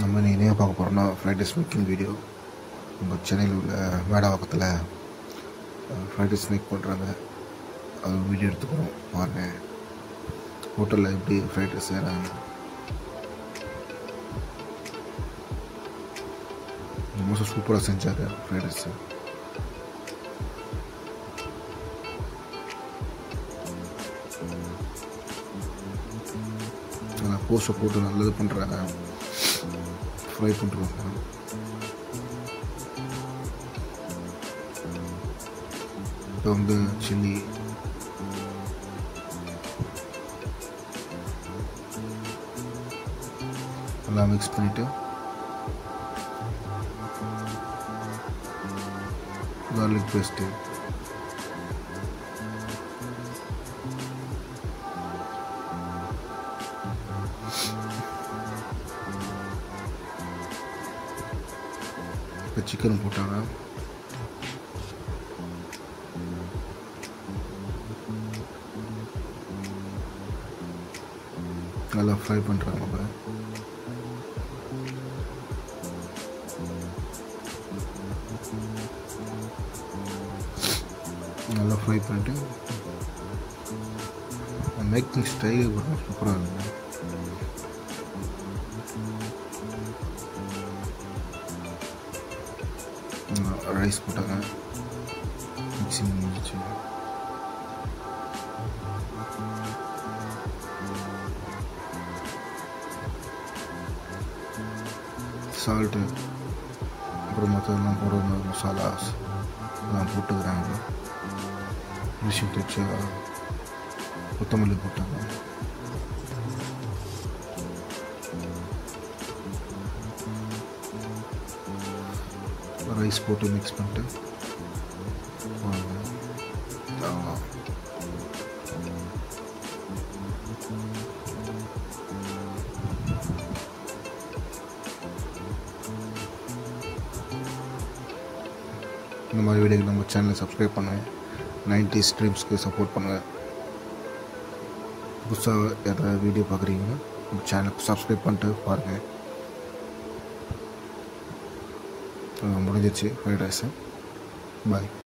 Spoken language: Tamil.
நம்ம இனியாக பார்க்க போகிறோம்னா ஃப்ரைட் ரைஸ் மேக்கிங் வீடியோ. நம்ம சென்னையில் உள்ள மேடவாக்கத்தில் ஃப்ரைட் ரைஸ் மேக் பண்ணுறாங்க. அது வீடியோ எடுத்துக்கிறோம் பாருங்கள். ஹோட்டலில் எப்படி ஃப்ரைட் ரைஸ் செய்கிறாங்க. ரொம்ப சூப்பராக செஞ்சார் ஃப்ரைட் ரைஸு. நல்லா கோஸை போட்டு நல்லது பண்ணுறாங்க, ஃப்ரை பண்ணுறாங்க. இப்போ வந்து சில்லி, நல்லா மிக்ஸ் பண்ணிவிட்டு கார்லிக் பேஸ்ட்டு, இப்போ சிக்கன் போட்டாங்க. நல்லா ஃப்ரை பண்ணுறாங்க. அப்புறம் நல்லா ஃப்ரை பண்ணிட்டு மேக்கிங் ஸ்டைலே பார்த்தா சூப்பராக இருக்குது. ரைஸ் போட்டாங்க, மிக்சிங் முடிஞ்சிச்சு. சால்ட்டு அப்புறம் மற்றதெல்லாம் போடுற மசாலாஸ் எல்லாம் போட்டுக்கிறாங்க. மிஷின் வச்சு கொத்தமல்லி போட்டாங்க. ரைஸ் போட்டு மிக்ஸ் பண்ணிட்டு இந்த மாதிரி வீடியோக்கு நம்ம சேனலை சப்ஸ்கிரைப் பண்ணுங்கள். 90s ட்ரீம்ஸ்க்கு சப்போர்ட் பண்ணுங்கள். புதுசாக எதாவது வீடியோ பார்க்குறீங்கன்னா நம்ம சேனலுக்கு சப்ஸ்கிரைப் பண்ணிட்டு பாருங்கள். முடிஞ்சிச்சு ஃப்ரைட் ரைஸு. பாய்.